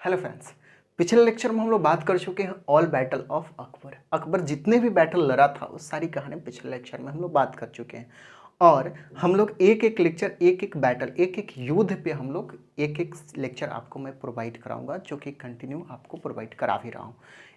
Hello friends, पिछले lecture में हम लोग बात कर चुके हैं all battle of Akbar. Akbar जितने भी बैटल लड़ा था उस सारी कहानी पिछले लेक्चर में हम लोग बात कर चुके हैं और हम लोग एक एक लेक्चर, एक एक बैटल, एक एक युद्ध पे हम लोग एक एक लेक्चर आपको मैं प्रोवाइड कराऊंगा, जो कि कंटिन्यू आपको प्रोवाइड करा भी रहा हूँ।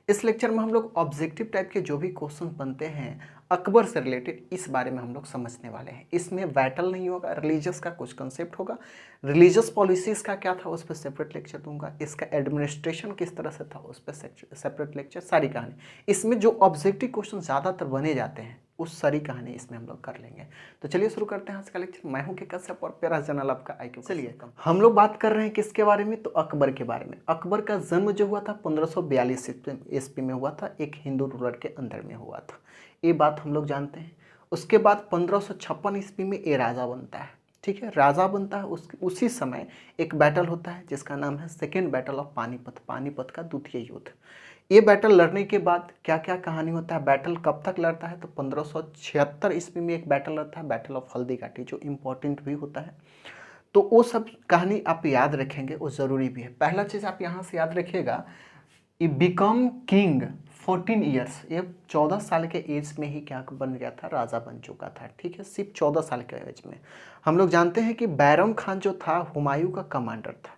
इस लेक्चर में हम लोग ऑब्जेक्टिव टाइप के जो भी क्वेश्चन बनते हैं अकबर से रिलेटेड, इस बारे में हम लोग समझने वाले हैं। इसमें बैटल नहीं होगा, रिलीजियस का कुछ कंसेप्ट होगा, रिलीजियस पॉलिसीज़ का क्या था उस पर सेपरेट लेक्चर दूंगा, इसका एडमिनिस्ट्रेशन किस तरह से था उस पर सेपरेट लेक्चर, सारी कहानी। इसमें जो ऑब्जेक्टिव क्वेश्चन ज़्यादातर बने जाते हैं उस सारी कहानी इसमें हम लोग कर लेंगे। तो चलिए शुरू करते हैं आज का लेक्चर। मैं हूं के कश्यप और प्यारा चैनल आपका IQ। चलिए हम लोग बात कर रहे हैं किसके बारे में, तो अकबर के बारे में। अकबर का जन्म जो हुआ था 1542 ईस्वी में हुआ था, एक हिंदू रूलर के अंदर में हुआ था, ये बात हम लोग जानते हैं। उसके बाद 1556 ईस्वी में ये राजा बनता है, ठीक है, राजा बनता है। उसी समय एक बैटल होता है जिसका नाम है second battle of Panipat, Panipat का द्वितीय युद्ध। ये बैटल लड़ने के बाद क्या क्या कहानी होता है, बैटल कब तक लड़ता है, तो 1576 ईस्वी में एक बैटल लड़ता है, बैटल ऑफ हल्दी घाटी, जो इम्पोर्टेंट भी होता है। तो वो सब कहानी आप याद रखेंगे, वो ज़रूरी भी है। पहला चीज़ आप यहाँ से याद रखिएगा, ये बिकम किंग 14 ईयर्स, ये 14 साल के एज में ही क्या बन गया था, राजा बन चुका था, ठीक है, सिर्फ 14 साल के एज में। हम लोग जानते हैं कि बैरम खान जो था हुमायूं का कमांडर था।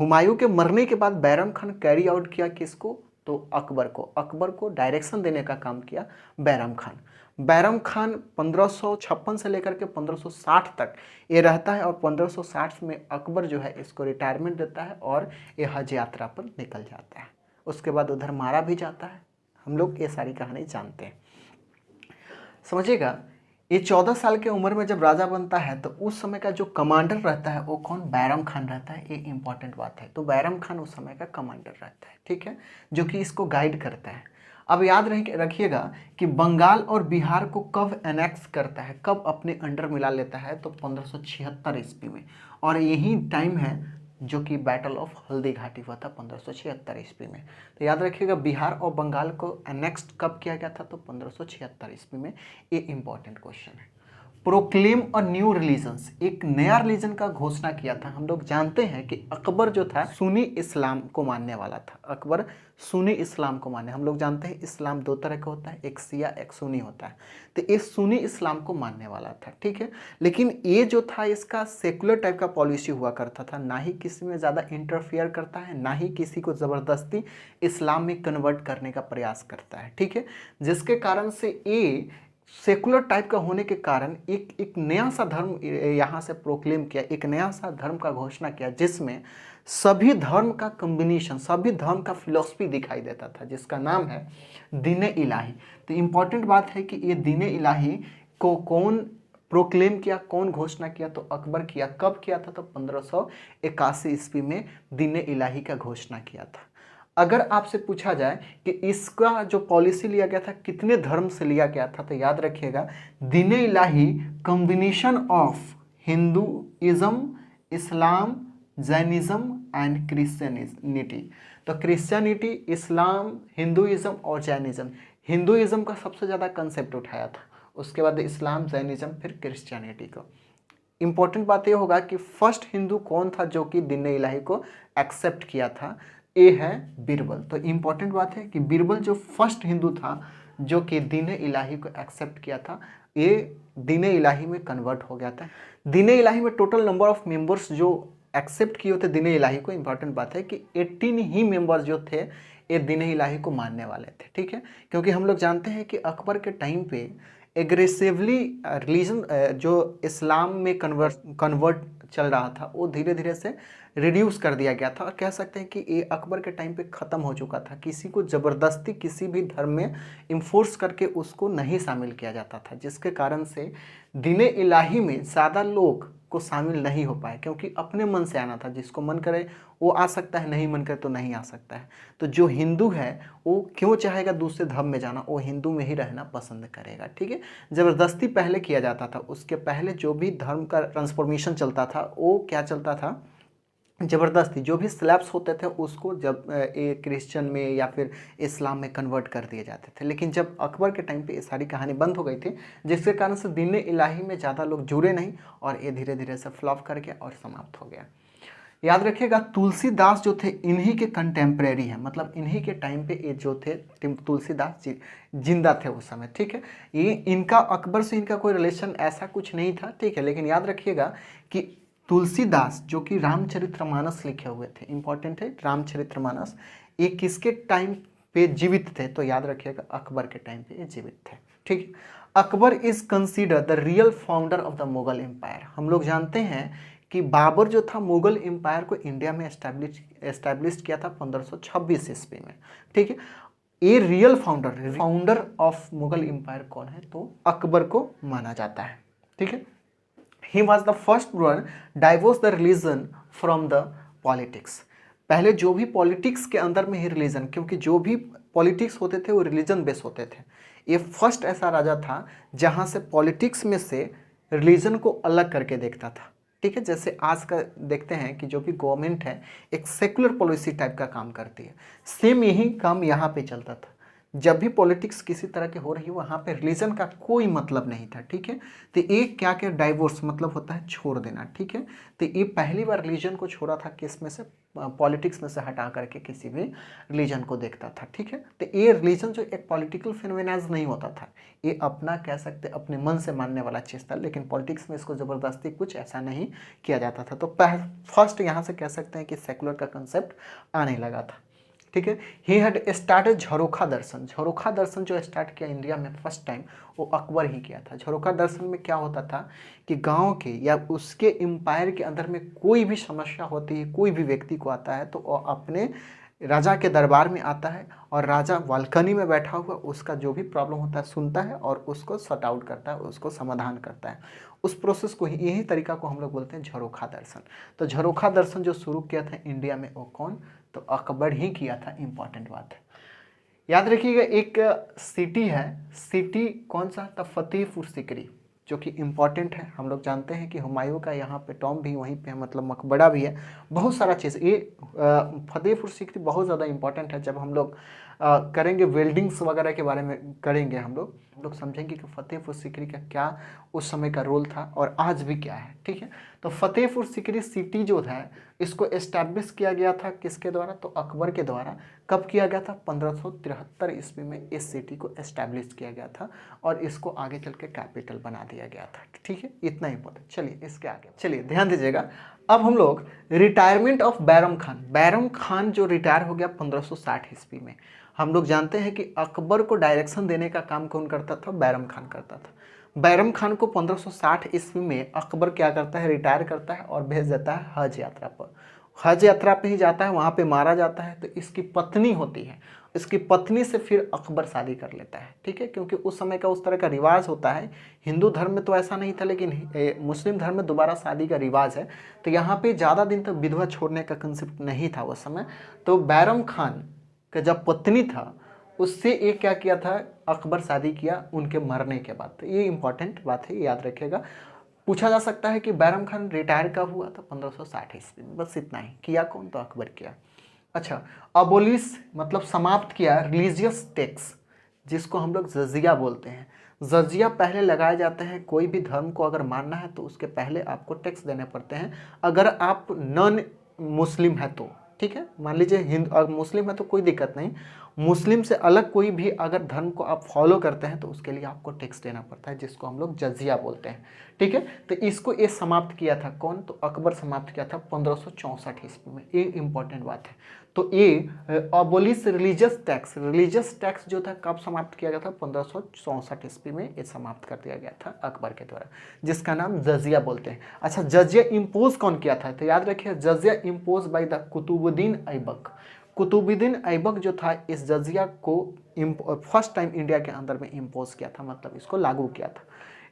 हुमायूं के मरने के बाद बैरम खान कैरी आउट किया किसको, तो अकबर को डायरेक्शन देने का काम किया बैरम खान। बैरम खान 1556 से लेकर के 1560 तक ये रहता है और 1560 में अकबर जो है इसको रिटायरमेंट देता है और ये हज यात्रा पर निकल जाता है। उसके बाद उधर मारा भी जाता है। हम लोग ये सारी कहानी जानते हैं, समझिएगा। ये 14 साल की उम्र में जब राजा बनता है तो उस समय का जो कमांडर रहता है वो कौन, बैरम खान रहता है। ये इंपॉर्टेंट बात है। तो बैरम खान उस समय का कमांडर रहता है, ठीक है, जो कि इसको गाइड करता है। अब याद रखिएगा कि बंगाल और बिहार को कब एनेक्स करता है, कब अपने अंडर मिला लेता है, तो 1576 ईस्वी में। और यही टाइम है जो कि बैटल ऑफ हल्दी घाटी हुआ था 1576 ईस्वी में। तो याद रखिएगा बिहार और बंगाल को एनेक्स्ट कब किया गया था, तो 1576 ईस्वी में। ये इंपॉर्टेंट क्वेश्चन है। प्रोक्लेम अ न्यू रिलीजन्स, एक नया रिलीजन का घोषणा किया था। हम लोग जानते हैं कि अकबर जो था सुन्नी इस्लाम को मानने वाला था। अकबर सुन्नी इस्लाम को मानने, हम लोग जानते हैं इस्लाम दो तरह का होता है, एक शिया एक सुन्नी होता है। तो ये सुन्नी इस्लाम को मानने वाला था, ठीक है। लेकिन ये जो था इसका सेकुलर टाइप का पॉलिसी हुआ करता था, ना ही किसी में ज़्यादा इंटरफेयर करता है, ना ही किसी को ज़बरदस्ती इस्लाम में कन्वर्ट करने का प्रयास करता है, ठीक है। जिसके कारण से ये सेकुलर टाइप का होने के कारण एक नया सा धर्म यहाँ से प्रोक्लेम किया, एक नया सा धर्म का घोषणा किया, जिसमें सभी धर्म का कॉम्बिनेशन, सभी धर्म का फिलॉसफी दिखाई देता था, जिसका नाम है दीन इलाही। तो इम्पॉर्टेंट बात है कि ये दीन इलाही को कौन प्रोक्लेम किया, कौन घोषणा किया, तो अकबर किया। कब किया था, तो 1581 ईस्वी में दीन इलाही का घोषणा किया था। अगर आपसे पूछा जाए कि इसका जो पॉलिसी लिया गया था कितने धर्म से लिया गया था, तो याद रखिएगा Din Ilahi combination of Hinduism, Islam, Jainism and Christianity. तो क्रिश्चियनिटी, इस्लाम, हिंदुइज्म और जैनिज्म। हिंदुइज्म का सबसे ज़्यादा कंसेप्ट उठाया था, उसके बाद इस्लाम, जैनिज्म, फिर क्रिश्चियनिटी को। इंपॉर्टेंट बात यह होगा कि फर्स्ट हिंदू कौन था जो कि दीन इलाही को एक्सेप्ट किया था, ये है बीरबल। तो इंपॉर्टेंट बात है कि बीरबल जो फर्स्ट हिंदू था जो कि दीन इलाही को एक्सेप्ट किया था, ये दीन इलाही में कन्वर्ट हो गया था। दीन इलाही में टोटल नंबर ऑफ मेंबर्स जो एक्सेप्ट किए थे दीन इलाही को, इंपॉर्टेंट बात है कि 18 ही मेंबर्स जो थे ये दीन इलाही को मानने वाले थे, ठीक है। क्योंकि हम लोग जानते हैं कि अकबर के टाइम पे एग्रेसिवली रिलीजन जो इस्लाम में कन्वर्ट चल रहा था वो धीरे धीरे से रिड्यूस कर दिया गया था, और कह सकते हैं कि ये अकबर के टाइम पे ख़त्म हो चुका था। किसी को ज़बरदस्ती किसी भी धर्म में इन्फोर्स करके उसको नहीं शामिल किया जाता था, जिसके कारण से दीन इलाही में ज़्यादा लोग को शामिल नहीं हो पाए, क्योंकि अपने मन से आना था। जिसको मन करे वो आ सकता है, नहीं मन करे तो नहीं आ सकता है। तो जो हिंदू है वो क्यों चाहेगा दूसरे धर्म में जाना, वो हिंदू में ही रहना पसंद करेगा, ठीक है। ज़बरदस्ती पहले किया जाता था, उसके पहले जो भी धर्म का ट्रांसफॉर्मेशन चलता था वो क्या चलता था, ज़बरदस्ती जो भी स्लैब्स होते थे उसको जब एक क्रिश्चियन में या फिर इस्लाम में कन्वर्ट कर दिए जाते थे। लेकिन जब अकबर के टाइम पे ये सारी कहानी बंद हो गई थी, जिसके कारण से दीन इलाही में ज़्यादा लोग जुड़े नहीं और ये धीरे धीरे से फ्लॉप कर गया और समाप्त हो गया। याद रखिएगा तुलसीदास जो थे इन्हीं के कंटेम्प्रेरी हैं, मतलब इन्हीं के टाइम पे ये जो थे तुलसीदास जिंदा थे उस समय, ठीक है। ये इनका अकबर से इनका कोई रिलेशन ऐसा कुछ नहीं था, ठीक है। लेकिन याद रखिएगा कि तुलसीदास जो कि रामचरितमानस लिखे हुए थे, इंपॉर्टेंट है रामचरितमानस, ये किसके टाइम पे जीवित थे, तो याद रखिएगा अकबर के टाइम पे ये जीवित थे, ठीक है। Akbar is consider the real founder of the Mughal empire. हम लोग जानते हैं कि बाबर जो था मुगल एम्पायर को इंडिया में एस्टैब्लिश किया था 1526 ईस्वी में, ठीक है। ये real founder of Mughal empire कौन है, तो अकबर को माना जाता है, ठीक है। He was the first one divorce the religion from the politics. पहले जो भी पॉलिटिक्स के अंदर में ही रिलीजन, क्योंकि जो भी पॉलिटिक्स होते थे वो रिलीजन बेस होते थे, ये फर्स्ट ऐसा राजा था जहाँ से पॉलिटिक्स में से रिलीजन को अलग करके देखता था, ठीक है। जैसे आज का देखते हैं कि जो भी गवर्नमेंट है एक सेकुलर पॉलिसी टाइप का काम करती है, सेम यही काम यहाँ पे चलता था। जब भी पॉलिटिक्स किसी तरह की हो रही है वहाँ पे रिलीजन का कोई मतलब नहीं था, ठीक है। तो एक क्या क्या डाइवोर्स मतलब होता है छोड़ देना, ठीक है। तो ये पहली बार रिलीजन को छोड़ा था, किस में से, पॉलिटिक्स में से हटा करके किसी भी रिलीजन को देखता था, ठीक है। तो ये रिलीजन जो एक पॉलिटिकल फिनोमेनाज नहीं होता था, ये अपना कह सकते अपने मन से मानने वाला चीज़ था, लेकिन पॉलिटिक्स में इसको ज़बरदस्ती कुछ ऐसा नहीं किया जाता था। तो फर्स्ट यहाँ से कह सकते हैं कि सेकुलर का कंसेप्ट आने लगा था, ठीक है। ही हैड स्टार्टेड झरोखा दर्शन। झरोखा दर्शन जो स्टार्ट किया इंडिया में फर्स्ट टाइम वो अकबर ही किया था। झरोखा दर्शन में क्या होता था कि गांव के या उसके एम्पायर के अंदर में कोई भी समस्या होती है, कोई भी व्यक्ति को आता है तो वो अपने राजा के दरबार में आता है और राजा बालकनी में बैठा हुआ उसका जो भी प्रॉब्लम होता है सुनता है और उसको सॉर्ट आउट करता है, उसको समाधान करता है। उस प्रोसेस को यही तरीका को हम लोग बोलते हैं झरोखा दर्शन। तो झरोखा दर्शन जो शुरू किया था इंडिया में वो कौन, तो अकबर ही किया था, इंपॉर्टेंट बात है। याद रखिएगा एक सिटी है, सिटी कौन सा था, फतेहपुर सीकरी, जो कि इम्पॉर्टेंट है। हम लोग जानते हैं कि हुमायूं का यहाँ पे टॉम भी वहीं पे है, मतलब मकबरा भी है, बहुत सारा चीज़। ये फतेहपुर सीकरी बहुत ज़्यादा इम्पॉर्टेंट है। जब हम लोग करेंगे वेल्डिंग्स वगैरह के बारे में करेंगे हम लोग समझेंगे कि फतेहपुर सीकरी का क्या उस समय का रोल था और आज भी क्या है, ठीक है। तो फतेहपुर सीकरी सिटी जो है इसको एस्टैब्लिश किया गया था किसके द्वारा, तो अकबर के द्वारा। कब किया गया था, 1573 ईस्वी में इस सिटी को एस्टैब्लिश किया गया था और इसको आगे चल के कैपिटल बना दिया गया था, ठीक है। इतना इंपॉर्टेंट। चलिए इसके आगे चलिए ध्यान दीजिएगा। अब हम लोग रिटायरमेंट ऑफ बैरम खान। बैरम खान जो रिटायर हो गया 1560 ईस्वी में। हम लोग जानते हैं कि अकबर को डायरेक्शन देने का काम कौन करता था, बैरम खान करता था। बैरम खान को 1560 ईस्वी में अकबर क्या करता है, रिटायर करता है और भेज देता है हज यात्रा पर। हज यात्रा पे ही जाता है, वहाँ पे मारा जाता है। तो इसकी पत्नी होती है, इसकी पत्नी से फिर अकबर शादी कर लेता है, ठीक है। क्योंकि उस समय का उस तरह का रिवाज होता है, हिंदू धर्म में तो ऐसा नहीं था लेकिन मुस्लिम धर्म में दोबारा शादी का रिवाज है। तो यहाँ पे ज़्यादा दिन तक विधवा छोड़ने का कंसेप्ट नहीं था उस समय। तो बैरम खान का जब पत्नी था उससे एक क्या किया था, अकबर शादी किया उनके मरने के बाद। तो ये इंपॉर्टेंट बात है, याद रखिएगा। पूछा जा सकता है कि बैरम खान रिटायर कब हुआ था, 1560 ईस्वी में। बस इतना ही। किया कौन, तो अकबर किया। अच्छा, अबोलिश मतलब समाप्त किया रिलीजियस टैक्स, जिसको हम लोग जजिया बोलते हैं। जजिया पहले लगाए जाते हैं, कोई भी धर्म को अगर मानना है तो उसके पहले आपको टैक्स देने पड़ते हैं, अगर आप नॉन मुस्लिम है तो, ठीक है। मान लीजिए हिंदू और मुस्लिम है तो कोई दिक्कत नहीं, मुस्लिम से अलग कोई भी अगर धर्म को आप फॉलो करते हैं तो उसके लिए आपको टैक्स देना पड़ता है, जिसको हम लोग जजिया बोलते हैं, ठीक है। तो इसको ये समाप्त किया था कौन, तो अकबर समाप्त किया था 1564 ईस्वी में। ये इंपॉर्टेंट बात है। तो ये अबोलिश रिलीजियस टैक्स जो था कब समाप्त किया गया था, 1564 ईस्वी में ये समाप्त कर दिया गया था अकबर के द्वारा, जिसका नाम जजिया बोलते हैं। अच्छा, जजिया इम्पोज कौन किया था, तो याद रखिए जजिया imposed by the Qutbuddin Aibak. Qutbuddin Aibak जो था इस जजिया को फर्स्ट टाइम इंडिया के अंदर में इम्पोज किया था, मतलब इसको लागू किया था।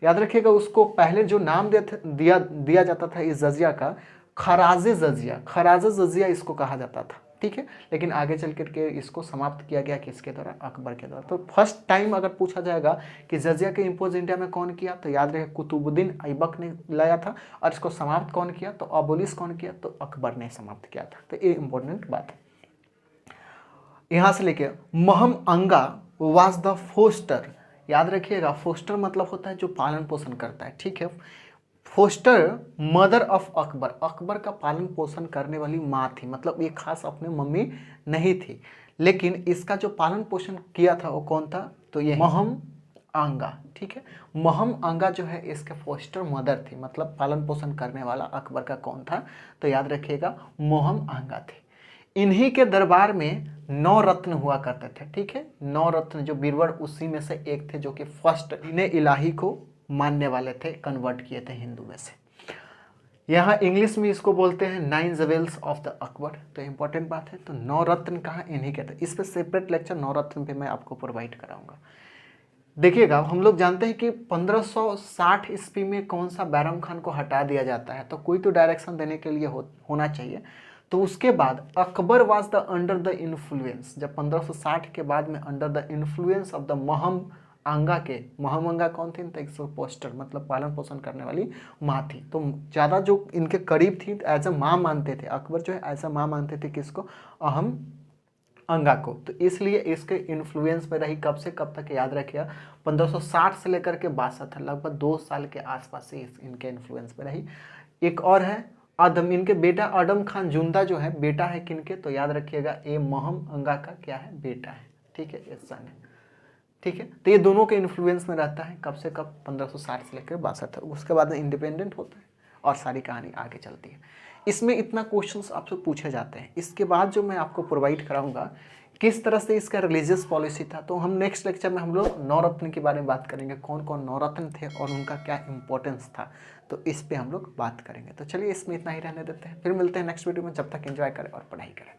याद रखिएगा उसको पहले जो नाम दिया जाता था इस जजिया का, खराज जजिया इसको कहा जाता था, ठीक है। लेकिन आगे चल करके इसको समाप्त किया गया किसके द्वारा, अकबर के द्वारा। तो फर्स्ट टाइम अगर पूछा जाएगा कि जजिया के इम्पोज इंडिया में कौन किया, तो याद रहे कुतुबुद्दीन ऐबक ने लाया था। और इसको समाप्त कौन किया, तो अबोलिश कौन किया, तो अकबर ने समाप्त किया था। तो ये इंपॉर्टेंट बात है। यहाँ से लेके महम अंगा वाज द फोस्टर। याद रखिएगा फोस्टर मतलब होता है जो पालन पोषण करता है, ठीक है। Foster mother of Akbar, Akbar का पालन पोषण करने वाली माँ थी, मतलब ये खास अपने मम्मी नहीं थी, लेकिन इसका जो पालन पोषण किया था वो कौन था, तो ये महम आंगा। ठीक है, महम आंगा जो है इसके फोस्टर मदर थी, मतलब पालन पोषण करने वाला अकबर का कौन था, तो याद रखिएगा मोहम आंगा थे। इन्हीं के दरबार में 9 रत्न हुआ करते थे। ठीक है, 9 रत्न जो बीरबल उसी में से एक थे, जो कि फर्स्ट इन्हें इलाही को मानने वाले थे, कन्वर्ट किए थे हिंदू में से। यहाँ इंग्लिश में इसको बोलते हैं 9 जेवेल्स ऑफ द अकबर। तो इंपॉर्टेंट बात है, तो 9 रत्न कहाँ, इन्हीं के थे। इस पर सेपरेट लेक्चर 9 रत्न पे मैं आपको प्रोवाइड कराऊंगा। देखिएगा, हम लोग जानते हैं कि 1560 ईस्वी में कौन सा बैरम खान को हटा दिया जाता है, तो कोई तो डायरेक्शन देने के लिए होना चाहिए। तो उसके बाद Akbar was the under the influence, जब 1560 के बाद में under the influence of the Maham Anga के, महम आंगा कौन थी, तो एक पोस्टर मतलब पालन पोषण करने वाली माँ थी। तो ज़्यादा जो इनके करीब थी एज अ माँ मानते थे, अकबर जो है एज अ माँ मानते थे किसको, अहम अंगा को। तो इसलिए इसके इन्फ्लुएंस में रही, कब से कब तक याद रखिएगा, 1560 से लेकर के 62, लगभग 2 साल के आसपास से इनके इन्फ्लुएंस में रही। एक और है आदम, इनके बेटा आदम खान जुंदा जो है, बेटा है किनके, तो याद रखिएगा ये महम अंगा का क्या है, बेटा है। ठीक है, ये सन है। ठीक है, तो ये दोनों के इन्फ्लुएंस में रहता है, कब से कब, 1560 से लेकर 62। उसके बाद में इंडिपेंडेंट होता है और सारी कहानी आगे चलती है। इसमें इतना क्वेश्चंस आपसे पूछे जाते हैं। इसके बाद जो मैं आपको प्रोवाइड कराऊंगा किस तरह से इसका रिलीजियस पॉलिसी था, तो हम नेक्स्ट लेक्चर में हम लोग 9 रत्न के बारे में बात करेंगे, कौन कौन 9 रत्न थे और उनका क्या इंपॉर्टेंस था, तो इस पे हम लोग बात करेंगे। तो चलिए इसमें इतना ही रहने देते हैं, फिर मिलते हैं नेक्स्ट वीडियो में। जब तक एंजॉय करें और पढ़ाई करें।